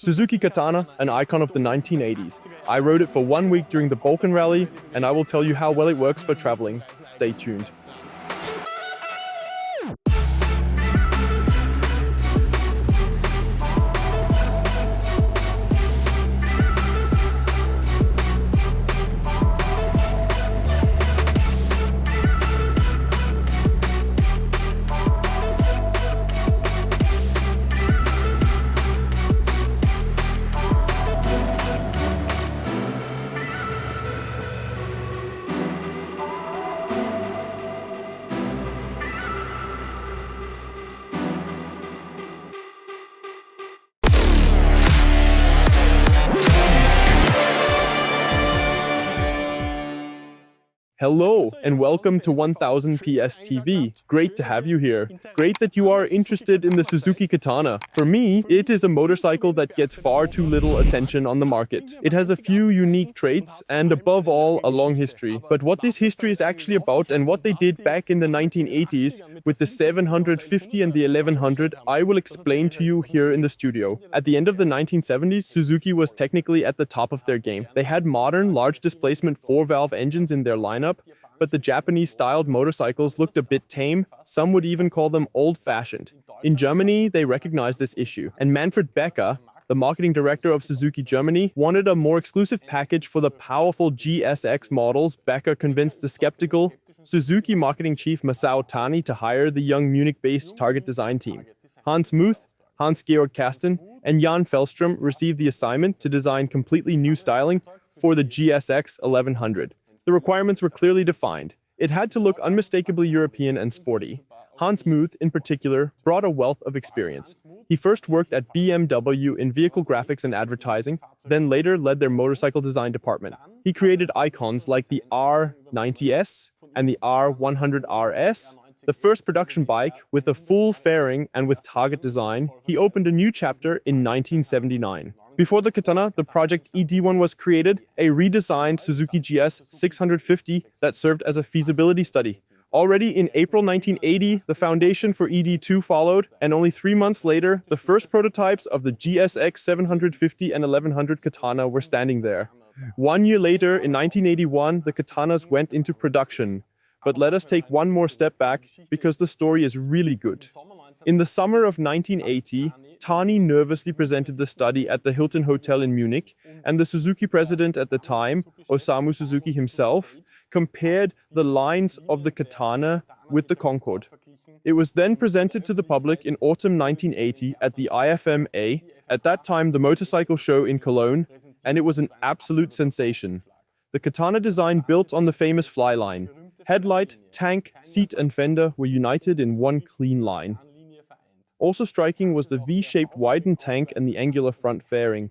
Suzuki Katana, an icon of the 1980s. I rode it for 1 week during the Balkan Rally, and I will tell you how well it works for traveling. Stay tuned. Hello and welcome to 1000 PS TV. Great to have you here. Great that you are interested in the Suzuki Katana. For me, it is a motorcycle that gets far too little attention on the market. It has a few unique traits and above all, a long history. But what this history is actually about and what they did back in the 1980s with the 750 and the 1100, I will explain to you here in the studio. At the end of the 1970s, Suzuki was technically at the top of their game. They had modern, large displacement 4-valve engines in their lineup, but the Japanese-styled motorcycles looked a bit tame. Some would even call them old-fashioned. In Germany, they recognized this issue, and Manfred Becker, the marketing director of Suzuki Germany, wanted a more exclusive package for the powerful GSX models. Becker convinced the skeptical Suzuki marketing chief Masao Tani to hire the young Munich-based target design team. Hans Muth, Hans-Georg Kasten, and Jan Fellstrom received the assignment to design completely new styling for the GSX 1100. The requirements were clearly defined. It had to look unmistakably European and sporty. Hans Muth, in particular, brought a wealth of experience. He first worked at BMW in vehicle graphics and advertising, then later led their motorcycle design department. He created icons like the R90S and the R100RS, the first production bike with a full fairing and with target design. He opened a new chapter in 1979. Before the Katana, the project ED1 was created, a redesigned Suzuki GS 650 that served as a feasibility study. Already in April 1980, the foundation for ED2 followed, and only 3 months later, the first prototypes of the GSX 750 and 1100 Katana were standing there. 1 year later, in 1981, the Katanas went into production. But let us take one more step back, because the story is really good. In the summer of 1980, Tani nervously presented the study at the Hilton Hotel in Munich, and the Suzuki president at the time, Osamu Suzuki himself, compared the lines of the Katana with the Concorde. It was then presented to the public in autumn 1980 at the IFMA, at that time the motorcycle show in Cologne, and it was an absolute sensation. The Katana design built on the famous fly line. Headlight, tank, seat and fender were united in one clean line. Also striking was the V-shaped widened tank and the angular front fairing.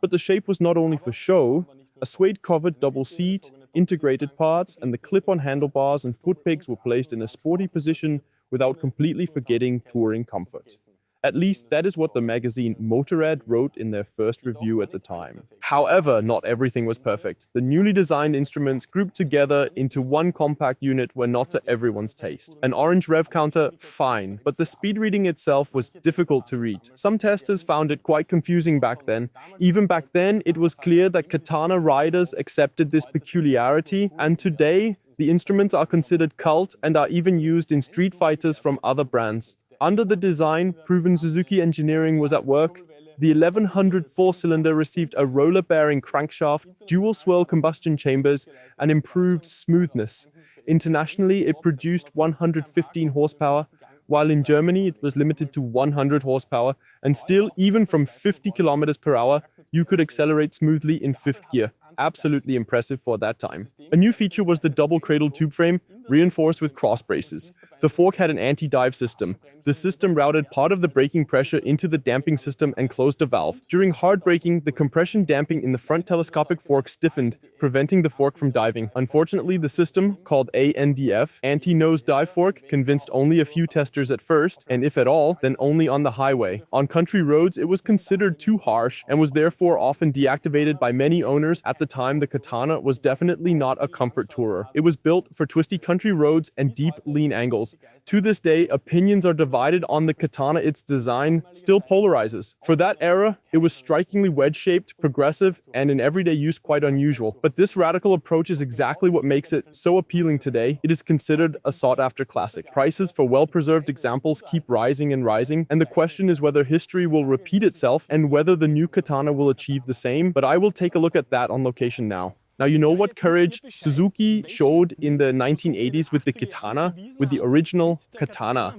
But the shape was not only for show. A suede-covered double seat, integrated parts, and the clip-on handlebars and foot pegs were placed in a sporty position without completely forgetting touring comfort. At least that is what the magazine Motorrad wrote in their first review at the time. However, not everything was perfect. The newly designed instruments grouped together into one compact unit were not to everyone's taste. An orange rev counter, fine, but the speed reading itself was difficult to read. Some testers found it quite confusing back then. Even back then, it was clear that Katana riders accepted this peculiarity, and today, the instruments are considered cult and are even used in street fighters from other brands. Under the design, proven Suzuki engineering was at work. The 1100 4-cylinder received a roller-bearing crankshaft, dual-swirl combustion chambers, and improved smoothness. Internationally, it produced 115 horsepower, while in Germany it was limited to 100 horsepower, and still, even from 50 kilometers per hour, you could accelerate smoothly in 5th gear. Absolutely impressive for that time. A new feature was the double cradle tube frame, reinforced with cross braces. The fork had an anti-dive system. The system routed part of the braking pressure into the damping system and closed the valve. During hard braking, the compression damping in the front telescopic fork stiffened, preventing the fork from diving. Unfortunately, the system, called ANDF, anti-nose dive fork, convinced only a few testers at first, and if at all, then only on the highway. On country roads, it was considered too harsh and was therefore often deactivated by many owners. At the time, the Katana was definitely not a comfort tourer. It was built for twisty country country roads and deep lean angles. To this day, opinions are divided on the Katana. Its design still polarizes. For that era, it was strikingly wedge-shaped, progressive, and in everyday use quite unusual. But this radical approach is exactly what makes it so appealing today. It is considered a sought-after classic. Prices for well-preserved examples keep rising and rising, and the question is whether history will repeat itself and whether the new Katana will achieve the same. But I will take a look at that on location now. Now, you know what courage Suzuki showed in the 1980s with the Katana, with the original Katana.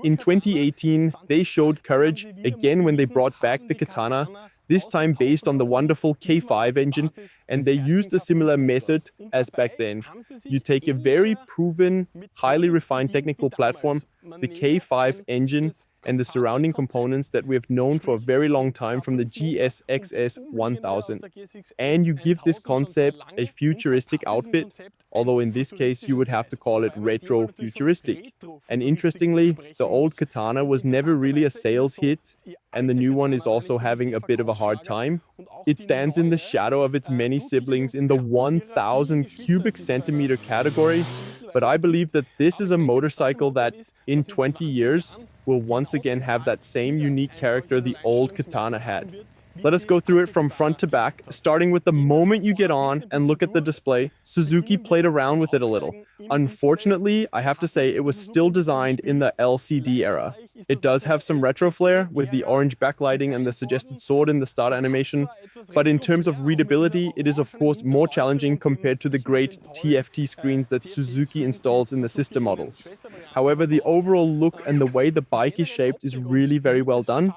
In 2018, they showed courage again when they brought back the Katana, this time based on the wonderful K5 engine, and they used a similar method as back then. You take a very proven, highly refined technical platform, the K5 engine, and the surrounding components that we have known for a very long time from the GSXS 1000. And you give this concept a futuristic outfit, although in this case you would have to call it retro-futuristic. And interestingly, the old Katana was never really a sales hit, and the new one is also having a bit of a hard time. It stands in the shadow of its many siblings in the 1000 cubic centimeter category, but I believe that this is a motorcycle that, in 20 years, will once again have that same unique character the old Katana had. Let us go through it from front to back, starting with the moment you get on and look at the display. Suzuki played around with it a little. Unfortunately, I have to say it was still designed in the LCD era. It does have some retro flair with the orange backlighting and the suggested sword in the start animation, but in terms of readability, it is of course more challenging compared to the great TFT screens that Suzuki installs in the sister models. However, the overall look and the way the bike is shaped is really very well done.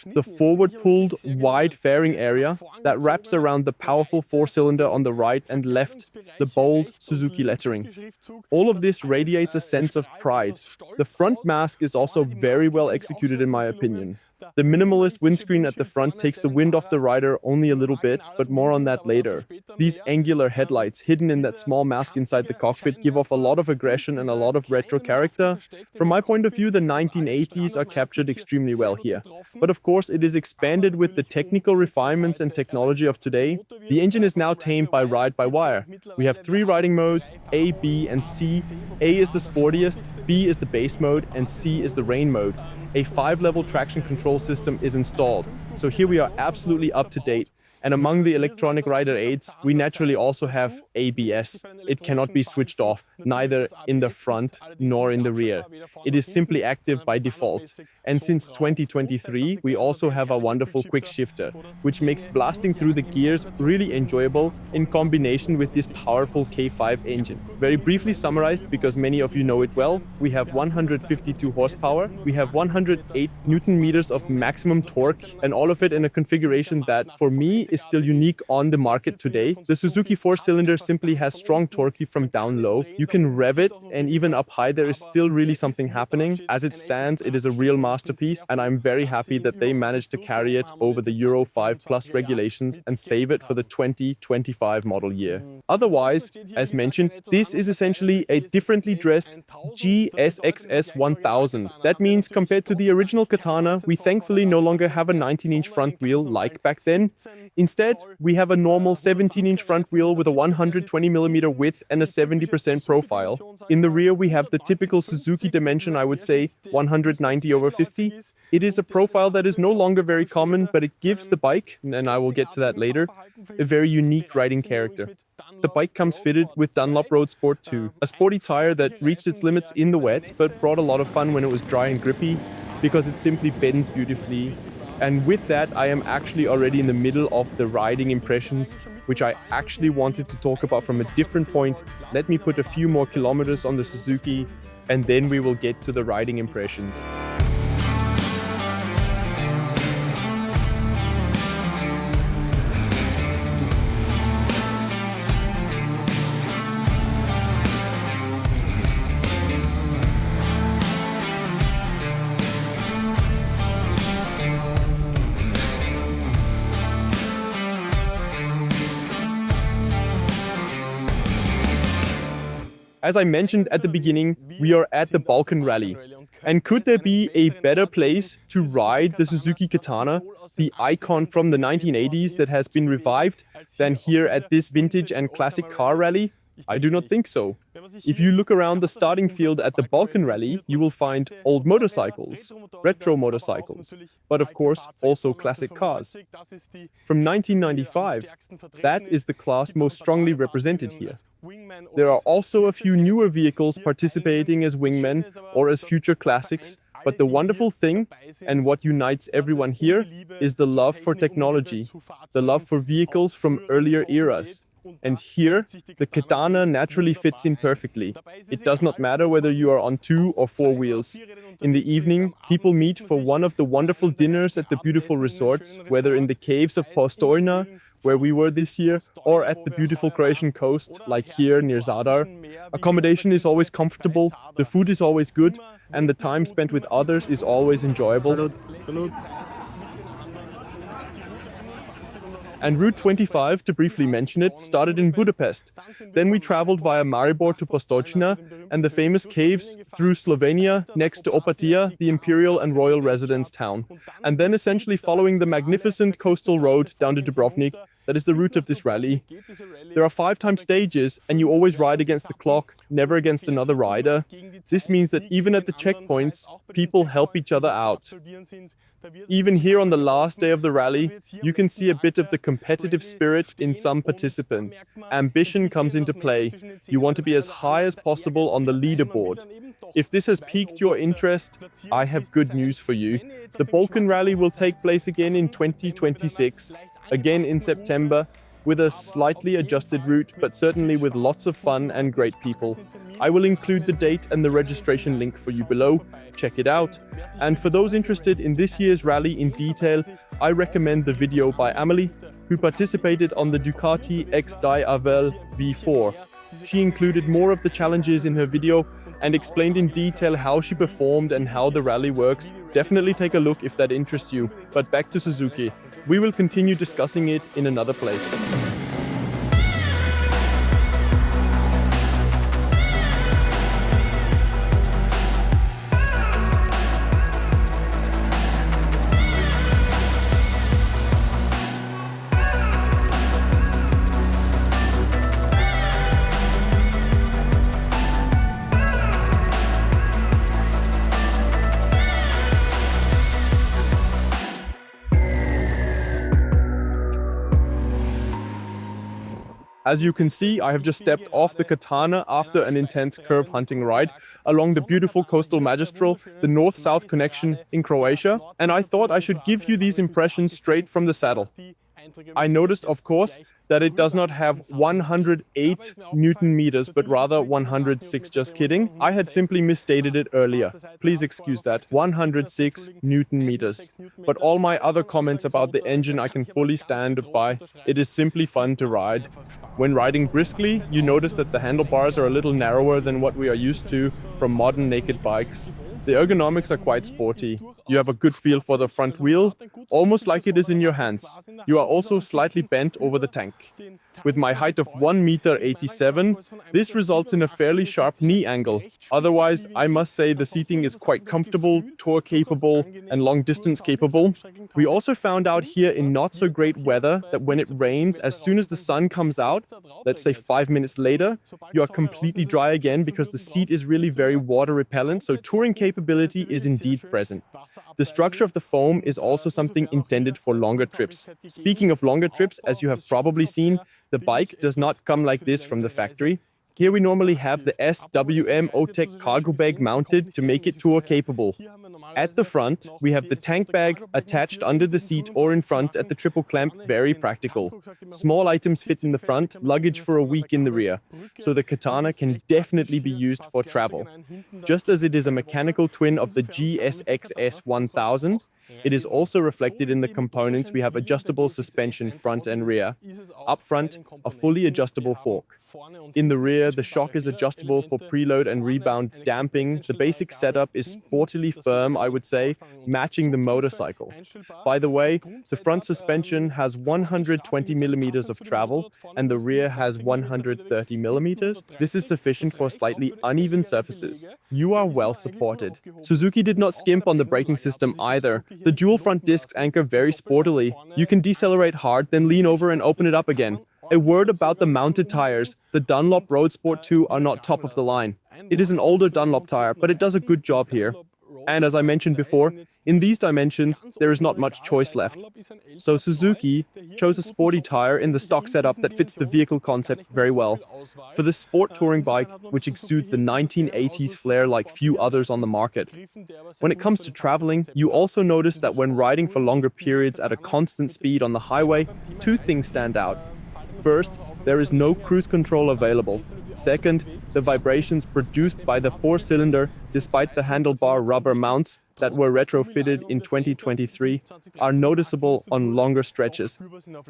The forward-pulled, wide fairing area that wraps around the powerful four-cylinder on the right and left, the bold Suzuki lettering. All of this radiates a sense of pride. The front mask is also very well executed in my opinion. The minimalist windscreen at the front takes the wind off the rider only a little bit, but more on that later. These angular headlights hidden in that small mask inside the cockpit give off a lot of aggression and a lot of retro character. From my point of view, the 1980s are captured extremely well here. But of course, it is expanded with the technical refinements and technology of today. The engine is now tamed by ride-by-wire. We have 3 riding modes, A, B, and C. A is the sportiest, B is the base mode, and C is the rain mode. A 5-level traction control system is installed. So here we are absolutely up to date. And among the electronic rider aids, we naturally also have ABS. It cannot be switched off, neither in the front nor in the rear. It is simply active by default. And since 2023, we also have a wonderful quick shifter, which makes blasting through the gears really enjoyable in combination with this powerful K5 engine. Very briefly summarized, because many of you know it well, we have 152 horsepower, we have 108 Newton meters of maximum torque, and all of it in a configuration that, for me, is still unique on the market today. The Suzuki 4-cylinder simply has strong torque from down low. You can rev it, and even up high there is still really something happening. As it stands, it is a real masterpiece, and I'm very happy that they managed to carry it over the Euro 5 Plus regulations and save it for the 2025 model year. Otherwise, as mentioned, this is essentially a differently dressed GSXS 1000. That means compared to the original Katana, we thankfully no longer have a 19-inch front wheel like back then. Instead, we have a normal 17-inch front wheel with a 120mm width and a 70% profile. In the rear, we have the typical Suzuki dimension, I would say 190/50. It is a profile that is no longer very common, but it gives the bike, and I will get to that later, a very unique riding character. The bike comes fitted with Dunlop Road Sport 2, a sporty tire that reached its limits in the wet, but brought a lot of fun when it was dry and grippy, because it simply bends beautifully. And with that, I am actually already in the middle of the riding impressions, which I actually wanted to talk about from a different point. Let me put a few more kilometers on the Suzuki, and then we will get to the riding impressions. As I mentioned at the beginning, we are at the Balkan Rally. And could there be a better place to ride the Suzuki Katana, the icon from the 1980s that has been revived, than here at this vintage and classic car rally? I do not think so. If you look around the starting field at the Balkan Rally, you will find old motorcycles, retro motorcycles, but of course also classic cars. From 1995, that is the class most strongly represented here. There are also a few newer vehicles participating as wingmen or as future classics, but the wonderful thing, and what unites everyone here, is the love for technology, the love for vehicles from earlier eras. And here, the Katana naturally fits in perfectly. It does not matter whether you are on 2 or 4 wheels. In the evening, people meet for one of the wonderful dinners at the beautiful resorts, whether in the caves of Postojna, where we were this year, or at the beautiful Croatian coast, like here near Zadar. Accommodation is always comfortable, the food is always good, and the time spent with others is always enjoyable. And Route 25, to briefly mention it, started in Budapest. Then we traveled via Maribor to Postojna and the famous caves through Slovenia next to Opatija, the imperial and royal residence town. And then essentially following the magnificent coastal road down to Dubrovnik. That is the route of this rally. There are 5-time stages and you always ride against the clock, never against another rider. This means that even at the checkpoints, people help each other out. Even here on the last day of the rally, you can see a bit of the competitive spirit in some participants. Ambition comes into play. You want to be as high as possible on the leaderboard. If this has piqued your interest, I have good news for you. The Balkan Rally will take place again in 2026, again in September, with a slightly adjusted route, but certainly with lots of fun and great people. I will include the date and the registration link for you below. Check it out. And for those interested in this year's rally in detail, I recommend the video by Amelie, who participated on the Ducati X-Di-Avel V4. She included more of the challenges in her video and explained in detail how she performed and how the rally works. Definitely take a look if that interests you. But back to Suzuki. We will continue discussing it in another place. As you can see, I have just stepped off the Katana after an intense curve hunting ride along the beautiful coastal magistral, the north-south connection in Croatia, and I thought I should give you these impressions straight from the saddle. I noticed, of course, that it does not have 108 Newton meters, but rather 106, just kidding. I had simply misstated it earlier. Please excuse that. 106 Newton meters. But all my other comments about the engine I can fully stand by. It is simply fun to ride. When riding briskly, you notice that the handlebars are a little narrower than what we are used to from modern naked bikes. The ergonomics are quite sporty. You have a good feel for the front wheel, almost like it is in your hands. You are also slightly bent over the tank. With my height of 1.87 meters, this results in a fairly sharp knee angle. Otherwise, I must say the seating is quite comfortable, tour capable, and long distance capable. We also found out here in not so great weather that when it rains, as soon as the sun comes out, let's say 5 minutes later, you are completely dry again because the seat is really very water repellent, so touring capability is indeed present. The structure of the foam is also something intended for longer trips. Speaking of longer trips, as you have probably seen, the bike does not come like this from the factory. Here we normally have the SWM OTEC cargo bag mounted to make it tour capable. At the front, we have the tank bag attached under the seat or in front at the triple clamp, very practical. Small items fit in the front, luggage for a week in the rear. So the Katana can definitely be used for travel. Just as it is a mechanical twin of the GSXS 1000, it is also reflected in the components. We have adjustable suspension front and rear. Up front, a fully adjustable fork. In the rear, the shock is adjustable for preload and rebound damping. The basic setup is sportily firm, I would say, matching the motorcycle. By the way, the front suspension has 120 millimeters of travel and the rear has 130 millimeters. This is sufficient for slightly uneven surfaces. You are well supported. Suzuki did not skimp on the braking system either. The dual front discs anchor very sportily. You can decelerate hard, then lean over and open it up again. A word about the mounted tires. The Dunlop Road Sport 2 are not top of the line. It is an older Dunlop tire, but it does a good job here. And as I mentioned before, in these dimensions, there is not much choice left. So Suzuki chose a sporty tire in the stock setup that fits the vehicle concept very well. For this sport touring bike, which exudes the 1980s flair like few others on the market. When it comes to traveling, you also notice that when riding for longer periods at a constant speed on the highway, two things stand out. First, there is no cruise control available. Second, the vibrations produced by the four-cylinder, despite the handlebar rubber mounts that were retrofitted in 2023, are noticeable on longer stretches.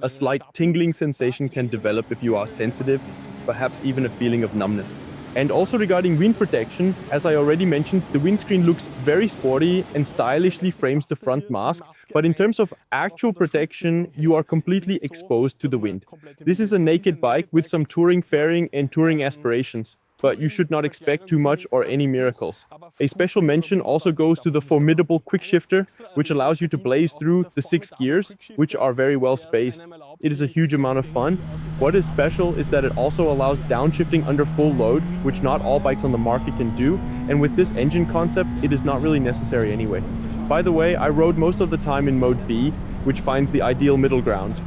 A slight tingling sensation can develop if you are sensitive, perhaps even a feeling of numbness. And also regarding wind protection, as I already mentioned, the windscreen looks very sporty and stylishly frames the front mask, but in terms of actual protection, you are completely exposed to the wind. This is a naked bike with some touring fairing and touring aspirations, but you should not expect too much or any miracles. A special mention also goes to the formidable quick shifter, which allows you to blaze through the 6 gears, which are very well spaced. It is a huge amount of fun. What is special is that it also allows downshifting under full load, which not all bikes on the market can do, and with this engine concept, it is not really necessary anyway. By the way, I rode most of the time in Mode B, which finds the ideal middle ground.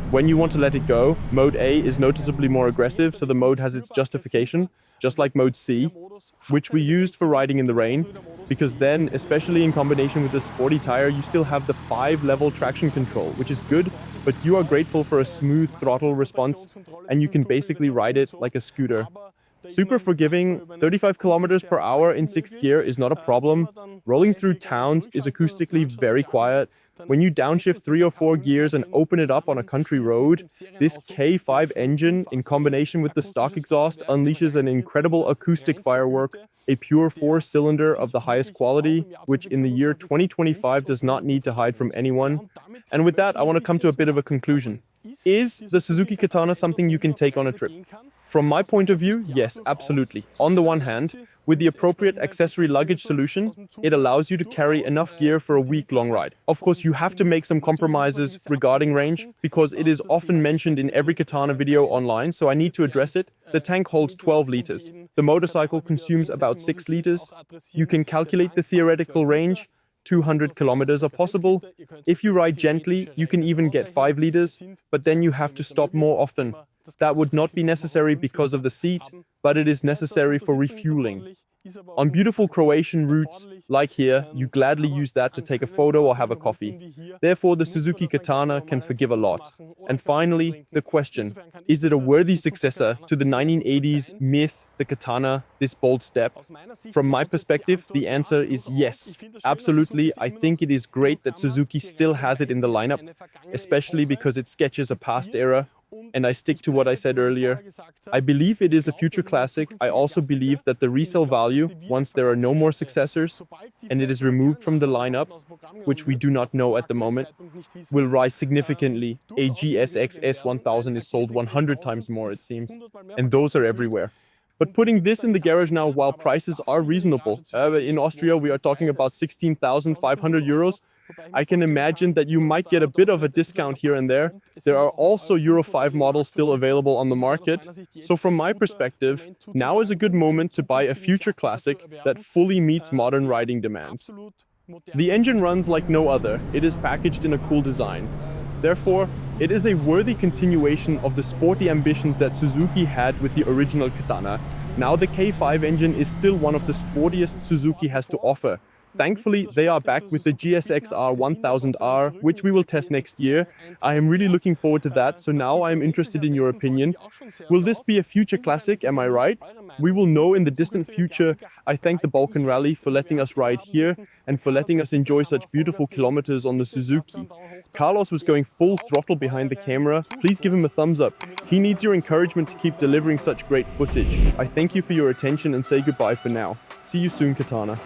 When you want to let it go, Mode A is noticeably more aggressive, so the mode has its justification, just like Mode C, which we used for riding in the rain, because then, especially in combination with the sporty tire, you still have the 5-level traction control, which is good, but you are grateful for a smooth throttle response, and you can basically ride it like a scooter. Super forgiving, 35 kilometers per hour in 6th gear is not a problem. Rolling through towns is acoustically very quiet. When you downshift 3 or 4 gears and open it up on a country road, this K5 engine, in combination with the stock exhaust, unleashes an incredible acoustic firework, a pure 4-cylinder of the highest quality, which in the year 2025 does not need to hide from anyone. And with that, I want to come to a bit of a conclusion. Is the Suzuki Katana something you can take on a trip? From my point of view, yes, absolutely. On the one hand, with the appropriate accessory luggage solution, it allows you to carry enough gear for a week-long ride. Of course, you have to make some compromises regarding range, because it is often mentioned in every Katana video online, so I need to address it. The tank holds 12 liters. The motorcycle consumes about 6 liters. You can calculate the theoretical range. 200 kilometers are possible. If you ride gently, you can even get 5 liters, but then you have to stop more often. That would not be necessary because of the seat, but it is necessary for refueling. On beautiful Croatian routes, like here, you gladly use that to take a photo or have a coffee. Therefore, the Suzuki Katana can forgive a lot. And finally, the question, is it a worthy successor to the 1980s myth, the Katana, this bold step? From my perspective, the answer is yes. Absolutely, I think it is great that Suzuki still has it in the lineup, especially because it sketches a past era. And I stick to what I said earlier. I believe it is a future classic. I also believe that the resale value, once there are no more successors, and it is removed from the lineup, which we do not know at the moment, will rise significantly. A GSX S1000 is sold 100 times more, it seems. And those are everywhere. But putting this in the garage now, while prices are reasonable, in Austria we are talking about 16,500 euros, I can imagine that you might get a bit of a discount here and there. There are also Euro 5 models still available on the market. So from my perspective, now is a good moment to buy a future classic that fully meets modern riding demands. The engine runs like no other. It is packaged in a cool design. Therefore, it is a worthy continuation of the sporty ambitions that Suzuki had with the original Katana. Now the K5 engine is still one of the sportiest Suzuki has to offer. Thankfully, they are back with the GSX-R 1000R, which we will test next year. I am really looking forward to that, so now I am interested in your opinion. Will this be a future classic, am I right? We will know in the distant future. I thank the Balkan Rally for letting us ride here and for letting us enjoy such beautiful kilometers on the Suzuki. Carlos was going full throttle behind the camera. Please give him a thumbs up. He needs your encouragement to keep delivering such great footage. I thank you for your attention and say goodbye for now. See you soon, Katana.